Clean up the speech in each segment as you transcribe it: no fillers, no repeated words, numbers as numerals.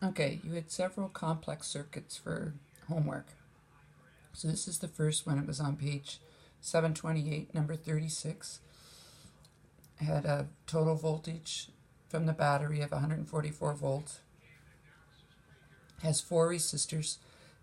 Okay, you had several complex circuits for homework. So this is the first one. It was on page 728, number 36. It had a total voltage from the battery of 144 volts. It has 4 resistors.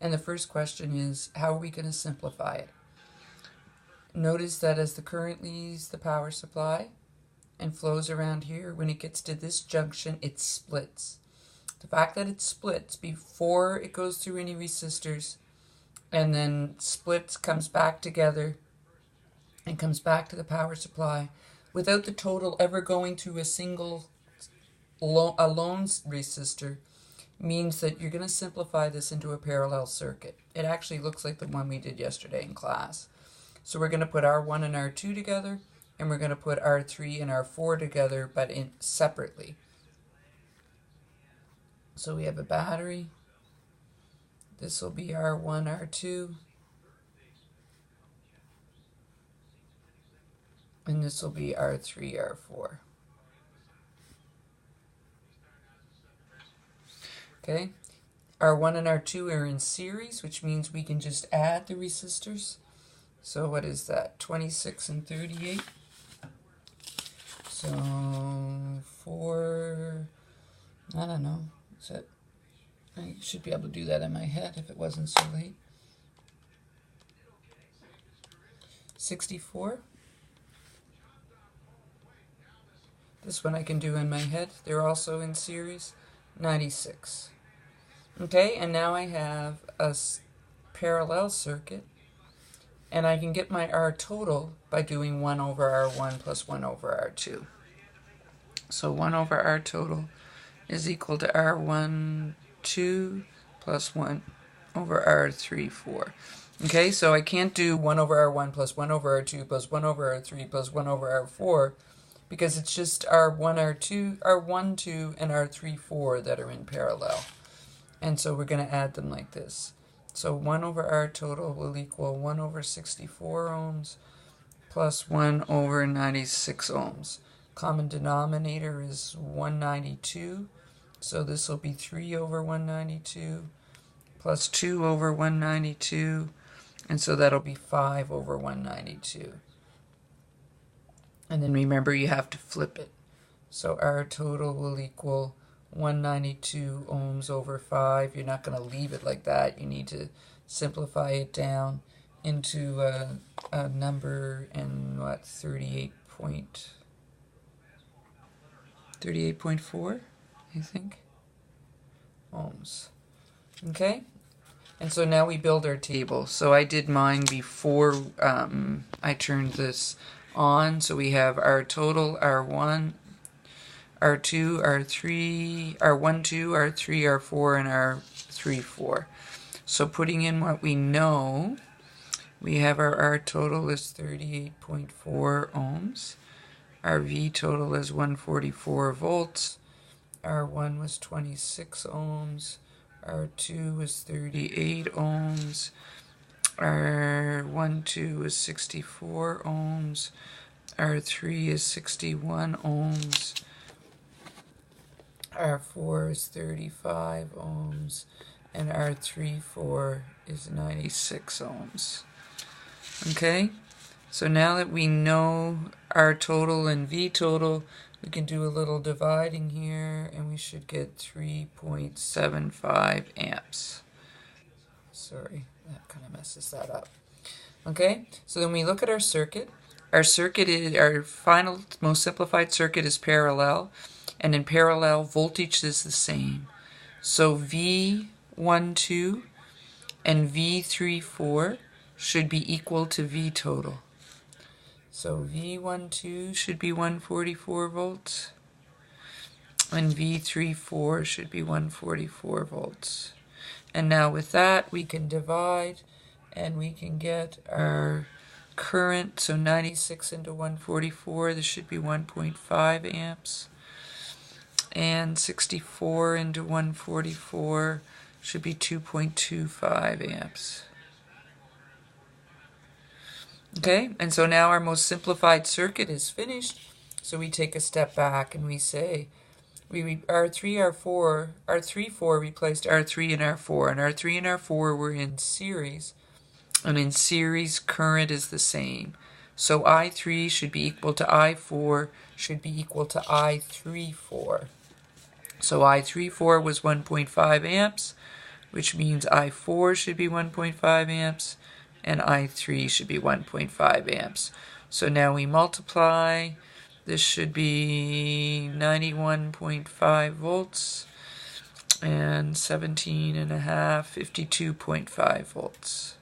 And the first question is, how are we going to simplify it? Notice that as the current leaves the power supply and flows around here, when it gets to this junction, it splits. The fact that it splits before it goes through any resistors and then splits, comes back together, and comes back to the power supply without the total ever going through a single lone resistor means that you're going to simplify this into a parallel circuit. It actually looks like the one we did yesterday in class. So we're going to put R1 and R2 together, and we're going to put R3 and R4 together, but separately. So we have a battery. This will be R1, R2. And this will be R3, R4. Okay, R1 and R2 are in series, which means we can just add the resistors. So what is that? 26 and 38. So 4, I don't know. Is that, I should be able to do that in my head if it wasn't so late. 64. This one I can do in my head. They're also in series. 96. Okay, and now I have a parallel circuit, and I can get my R total by doing 1 over R1 plus 1 over R2. So 1 over R total is equal to R1, 2 plus 1 over R3, 4. Okay, so I can't do 1 over R1 plus 1 over R2 plus 1 over R3 plus 1 over R4 because it's just R1, R2, R1, 2, and R3, 4 that are in parallel. And so we're going to add them like this. So 1 over R total will equal 1 over 64 ohms plus 1 over 96 ohms. Common denominator is 192. So this will be 3 over 192 plus 2 over 192. And so that'll be 5 over 192. And then remember, you have to flip it. So R total will equal 192 ohms over 5. You're not going to leave it like that. You need to simplify it down into a number in what, 38.4, I think, ohms. Okay? And so now we build our table. So I did mine before I turned this on. So we have our total R1, R2, R3, R1, 2, R3, R4, and R3, 4. So putting in what we know, we have our R total is 38.4 ohms. Our V total is 144 volts. R1 was 26 ohms. R2 was 38 ohms. R1, 2 is 64 ohms. R3 is 61 ohms. R4 is 35 ohms. And R3, 4 is 96 ohms. Okay? So now that we know R total and V total, we can do a little dividing here, and we should get 3.75 amps. Sorry, that kind of messes that up. Okay, so then we look at our circuit. Our final, most simplified circuit is parallel, and in parallel, voltage is the same. So V12 and V34 should be equal to V total. So V12 should be 144 volts, and V34 should be 144 volts. And now with that, we can divide, and we can get our current. So 96 into 144, this should be 1.5 amps. And 64 into 144 should be 2.25 amps. Okay, and so now our most simplified circuit is finished. So we take a step back and we say, R3, 4 replaced R3 and R4, and R3 and R4 were in series, and in series current is the same. So I3 should be equal to I4 should be equal to I34. So I34 was 1.5 amps, which means I4 should be 1.5 amps, and I3 should be 1.5 amps. So now we multiply. This should be 91.5 volts, and 17.5, 52.5 volts.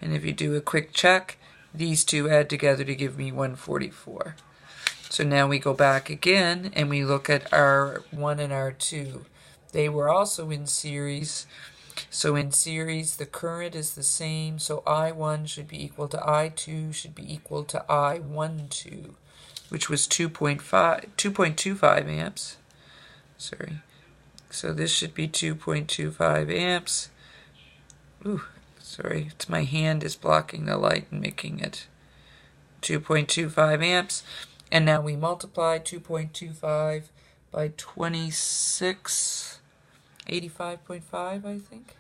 And if you do a quick check, these two add together to give me 144. So now we go back again and we look at R1 and R2. They were also in series. So in series, the current is the same. So I1 should be equal to I2 should be equal to I12, which was 2.25 amps. Sorry. So this should be 2.25 amps. Ooh, sorry. It's my hand is blocking the light and making it 2.25 amps. And now we multiply 2.25 by 26, 85.5, I think.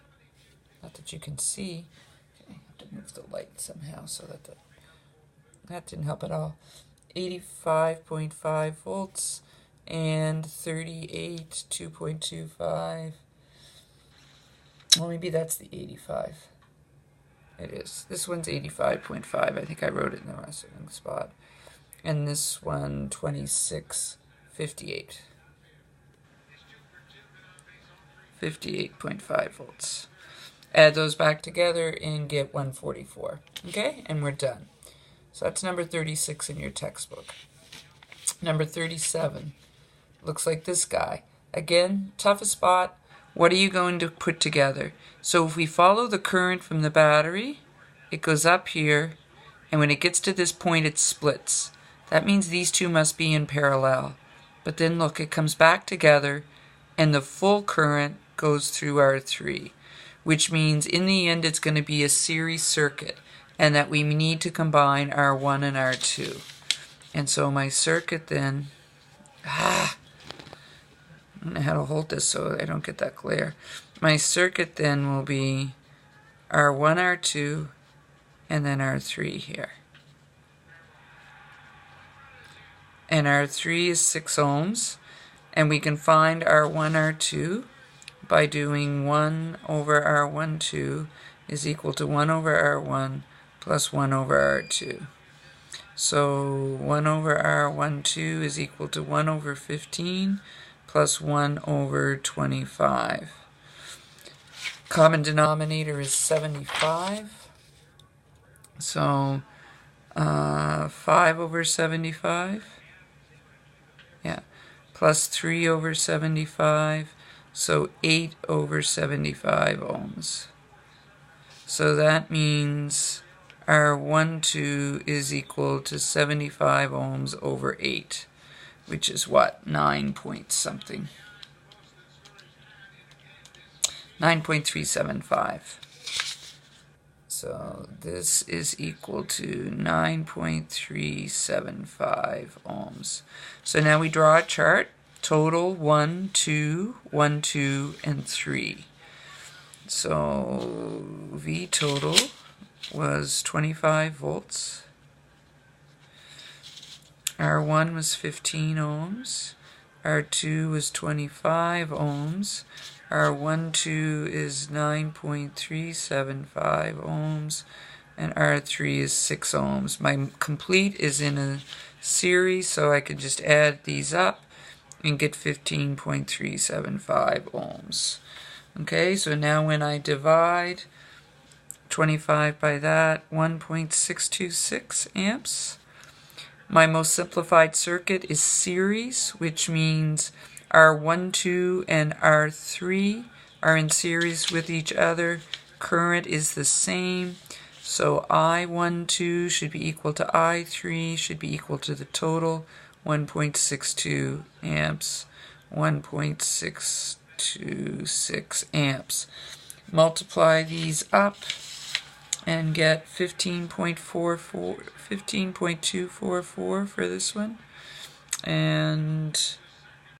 Not that you can see. Okay, I have to move the light somehow so that didn't help at all. 85.5 volts and 38, 2.25. Well, maybe that's the 85. It is. This one's 85.5. I think I wrote it in the wrong spot. And this one, 26.58. 58.5 volts. Add those back together and get 144. Okay, and we're done. So that's number 36 in your textbook. Number 37 looks like this guy. Again, toughest spot. What are you going to put together? So if we follow the current from the battery, it goes up here, and when it gets to this point, it splits. That means these two must be in parallel. But then look, it comes back together, and the full current goes through R3, which means in the end it's going to be a series circuit, and that we need to combine R1 and R2. And so my circuit then, I don't know how to hold this so I don't get that glare. My circuit then will be R1, R2, and then R3 here. And R3 is 6 ohms, and we can find R1, R2 by doing 1 over R12 is equal to 1 over R1 plus 1 over R2. So 1 over R12 is equal to 1 over 15 plus 1 over 25. Common denominator is 75. So 5 over 75. Yeah, plus 3 over 75, so 8 over 75 ohms. So that means R12 is equal to 75 ohms over 8, which is what, 9 point something. 9.375. So this is equal to 9.375 ohms. So now we draw a chart. Total 1, 2, 1, 2, and 3. So V total was 25 volts. R1 was 15 ohms. R2 was 25 ohms. R12 is 9.375 ohms, and R3 is 6 ohms. My complete is in a series, so I could just add these up and get 15.375 ohms. Okay, so now when I divide 25 by that, 1.626 amps. My most simplified circuit is series, which means R12 and R3 are in series with each other. Current is the same. So I12 should be equal to I3, should be equal to the total 1.62 amps, 1.626 amps. Multiply these up and get 15.24 for this one. And